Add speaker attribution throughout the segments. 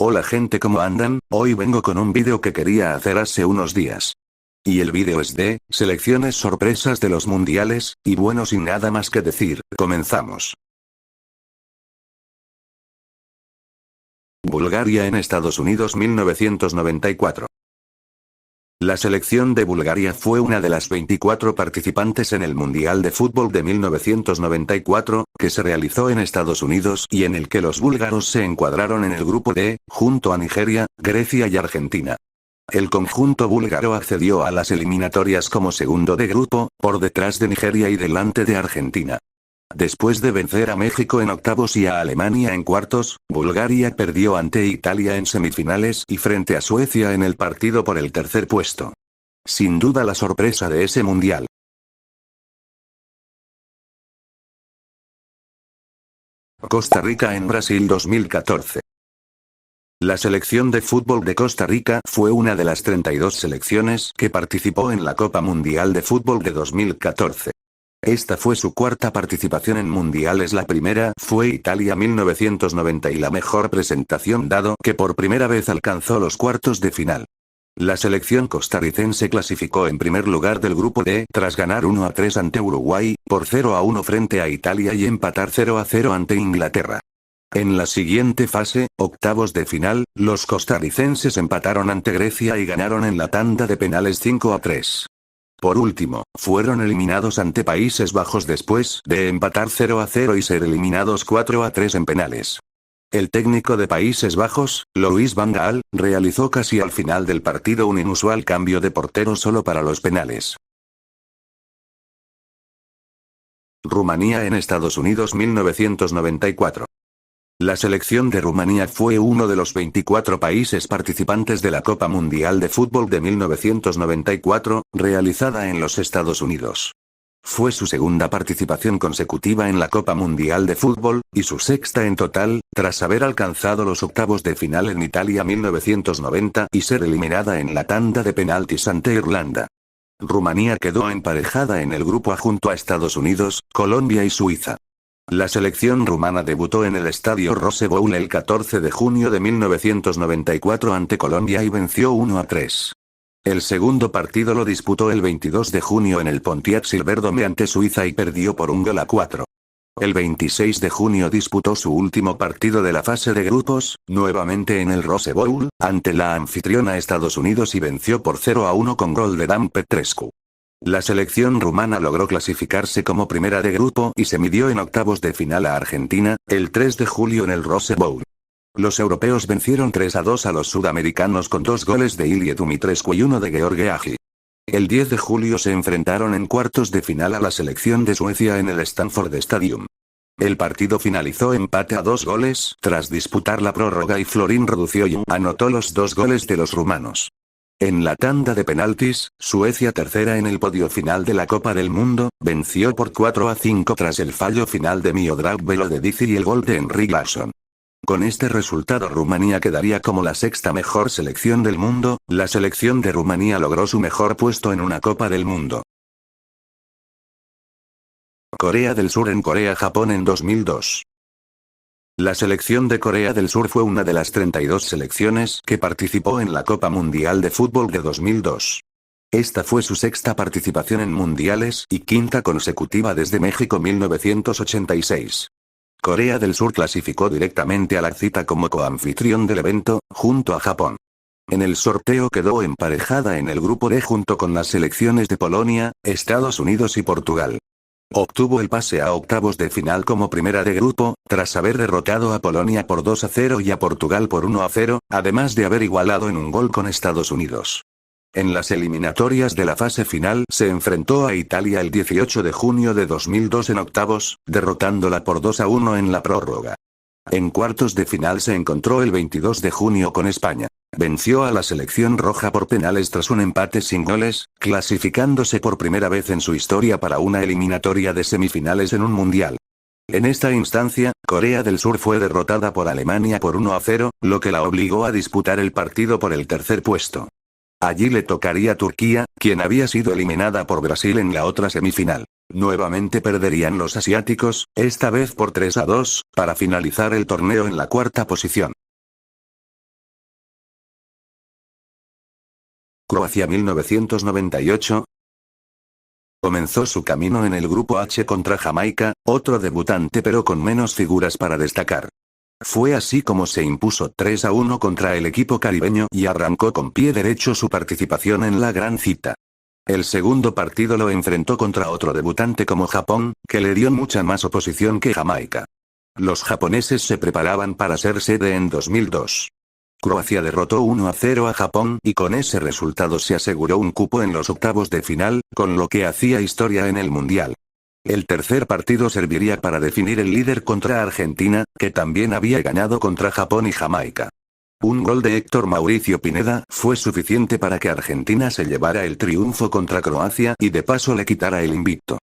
Speaker 1: Hola gente, ¿cómo andan? Hoy vengo con un vídeo que quería hacer hace unos días. Y el vídeo es de selecciones sorpresas de los mundiales, y bueno, sin nada más que decir, comenzamos. Bulgaria en Estados Unidos 1994. La selección de Bulgaria fue una de las 24 participantes en el Mundial de Fútbol de 1994, que se realizó en Estados Unidos y en el que los búlgaros se encuadraron en el grupo D, junto a Nigeria, Grecia y Argentina. El conjunto búlgaro accedió a las eliminatorias como segundo de grupo, por detrás de Nigeria y delante de Argentina. Después de vencer a México en octavos y a Alemania en cuartos, Bulgaria perdió ante Italia en semifinales y frente a Suecia en el partido por el tercer puesto. Sin duda la sorpresa de ese mundial. Costa Rica en Brasil 2014. La selección de fútbol de Costa Rica fue una de las 32 selecciones que participó en la Copa Mundial de Fútbol de 2014. Esta fue su cuarta participación en mundiales. La primera fue Italia 1990 y la mejor presentación dado que por primera vez alcanzó los cuartos de final. La selección costarricense clasificó en primer lugar del grupo D tras ganar 1-3 ante Uruguay, por 0-1 frente a Italia y empatar 0-0 ante Inglaterra. En la siguiente fase, octavos de final, los costarricenses empataron ante Grecia y ganaron en la tanda de penales 5-3. Por último, fueron eliminados ante Países Bajos después de empatar 0-0 y ser eliminados 4-3 en penales. El técnico de Países Bajos, Louis van Gaal, realizó casi al final del partido un inusual cambio de portero solo para los penales. Rumanía en Estados Unidos 1994. La selección de Rumanía fue uno de los 24 países participantes de la Copa Mundial de Fútbol de 1994, realizada en los Estados Unidos. Fue su segunda participación consecutiva en la Copa Mundial de Fútbol, y su sexta en total, tras haber alcanzado los octavos de final en Italia 1990 y ser eliminada en la tanda de penaltis ante Irlanda. Rumanía quedó emparejada en el grupo A junto a Estados Unidos, Colombia y Suiza. La selección rumana debutó en el estadio Rose Bowl el 14 de junio de 1994 ante Colombia y venció 1-3. El segundo partido lo disputó el 22 de junio en el Pontiac Silverdome ante Suiza y perdió por 1-4. El 26 de junio disputó su último partido de la fase de grupos, nuevamente en el Rose Bowl, ante la anfitriona Estados Unidos y venció por 0-1 con gol de Dan Petrescu. La selección rumana logró clasificarse como primera de grupo y se midió en octavos de final a Argentina, el 3 de julio en el Rose Bowl. Los europeos vencieron 3-2 a los sudamericanos con 2 goles de Ilie Dumitrescu y 1 de George Hagi. El 10 de julio se enfrentaron en cuartos de final a la selección de Suecia en el Stanford Stadium. El partido finalizó empate a 2 goles tras disputar la prórroga y Florin Raducioiu anotó los 2 goles de los rumanos. En la tanda de penaltis, Suecia, tercera en el podio final de la Copa del Mundo, venció por 4-5 tras el fallo final de Miodrag Velodedici y el gol de Henrik Larsson. Con este resultado Rumanía quedaría como la sexta mejor selección del mundo. La selección de Rumanía logró su mejor puesto en una Copa del Mundo. Corea del Sur en Corea-Japón en 2002. La selección de Corea del Sur fue una de las 32 selecciones que participó en la Copa Mundial de Fútbol de 2002. Esta fue su sexta participación en mundiales y quinta consecutiva desde México 1986. Corea del Sur clasificó directamente a la cita como coanfitrión del evento, junto a Japón. En el sorteo quedó emparejada en el grupo D junto con las selecciones de Polonia, Estados Unidos y Portugal. Obtuvo el pase a octavos de final como primera de grupo, tras haber derrotado a Polonia por 2-0 y a Portugal por 1-0, además de haber igualado en un gol con Estados Unidos. En las eliminatorias de la fase final se enfrentó a Italia el 18 de junio de 2002 en octavos, derrotándola por 2-1 en la prórroga. En cuartos de final se encontró el 22 de junio con España. Venció a la selección roja por penales tras un empate sin goles, clasificándose por primera vez en su historia para una eliminatoria de semifinales en un mundial. En esta instancia, Corea del Sur fue derrotada por Alemania por 1-0, lo que la obligó a disputar el partido por el tercer puesto. Allí le tocaría Turquía, quien había sido eliminada por Brasil en la otra semifinal. Nuevamente perderían los asiáticos, esta vez por 3-2, para finalizar el torneo en la cuarta posición. Croacia 1998. Comenzó su camino en el grupo H contra Jamaica, otro debutante pero con menos figuras para destacar. Fue así como se impuso 3-1 contra el equipo caribeño y arrancó con pie derecho su participación en la gran cita. El segundo partido lo enfrentó contra otro debutante como Japón, que le dio mucha más oposición que Jamaica. Los japoneses se preparaban para ser sede en 2002. Croacia derrotó 1-0 a Japón y con ese resultado se aseguró un cupo en los octavos de final, con lo que hacía historia en el Mundial. El tercer partido serviría para definir el líder contra Argentina, que también había ganado contra Japón y Jamaica. Un gol de Héctor Mauricio Pineda fue suficiente para que Argentina se llevara el triunfo contra Croacia y de paso le quitara el invicto.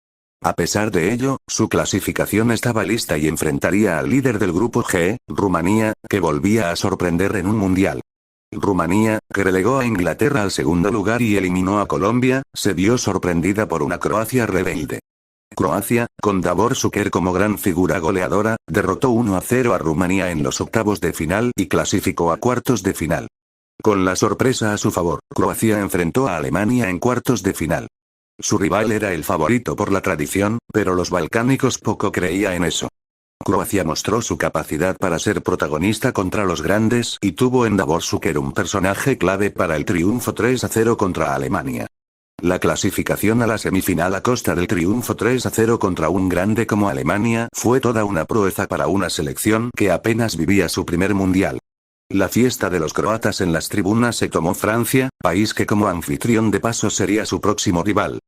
Speaker 1: A pesar de ello, su clasificación estaba lista y enfrentaría al líder del grupo G, Rumanía, que volvía a sorprender en un mundial. Rumanía, que relegó a Inglaterra al segundo lugar y eliminó a Colombia, se vio sorprendida por una Croacia rebelde. Croacia, con Davor Šuker como gran figura goleadora, derrotó 1-0 a Rumanía en los octavos de final y clasificó a cuartos de final. Con la sorpresa a su favor, Croacia enfrentó a Alemania en cuartos de final. Su rival era el favorito por la tradición, pero los balcánicos poco creía en eso. Croacia mostró su capacidad para ser protagonista contra los grandes y tuvo en Davor Šuker un personaje clave para el triunfo 3-0 contra Alemania. La clasificación a la semifinal a costa del triunfo 3-0 contra un grande como Alemania fue toda una proeza para una selección que apenas vivía su primer mundial. La fiesta de los croatas en las tribunas se tomó Francia, país que como anfitrión de paso sería su próximo rival.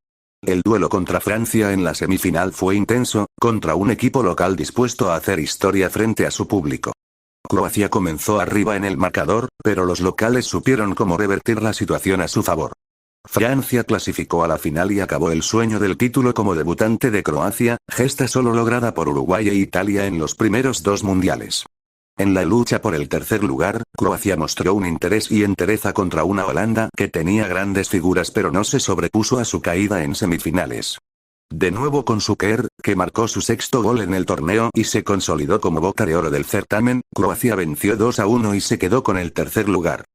Speaker 1: El duelo contra Francia en la semifinal fue intenso, contra un equipo local dispuesto a hacer historia frente a su público. Croacia comenzó arriba en el marcador, pero los locales supieron cómo revertir la situación a su favor. Francia clasificó a la final y acabó el sueño del título como debutante de Croacia, gesta solo lograda por Uruguay e Italia en los primeros dos mundiales. En la lucha por el tercer lugar, Croacia mostró un interés y entereza contra una Holanda que tenía grandes figuras pero no se sobrepuso a su caída en semifinales. De nuevo con Šuker, que marcó su sexto gol en el torneo y se consolidó como bota de oro del certamen, Croacia venció 2-1 y se quedó con el tercer lugar.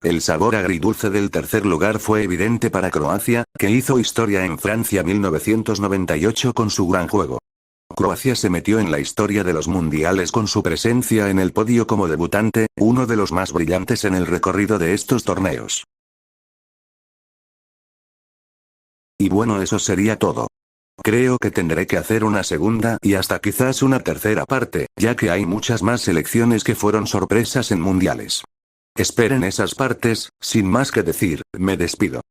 Speaker 1: El sabor agridulce del tercer lugar fue evidente para Croacia, que hizo historia en Francia 1998 con su gran juego. Croacia se metió en la historia de los mundiales con su presencia en el podio como debutante, uno de los más brillantes en el recorrido de estos torneos. Y bueno, eso sería todo. Creo que tendré que hacer una segunda y hasta quizás una tercera parte, ya que hay muchas más selecciones que fueron sorpresas en mundiales. Esperen esas partes, sin más que decir, me despido.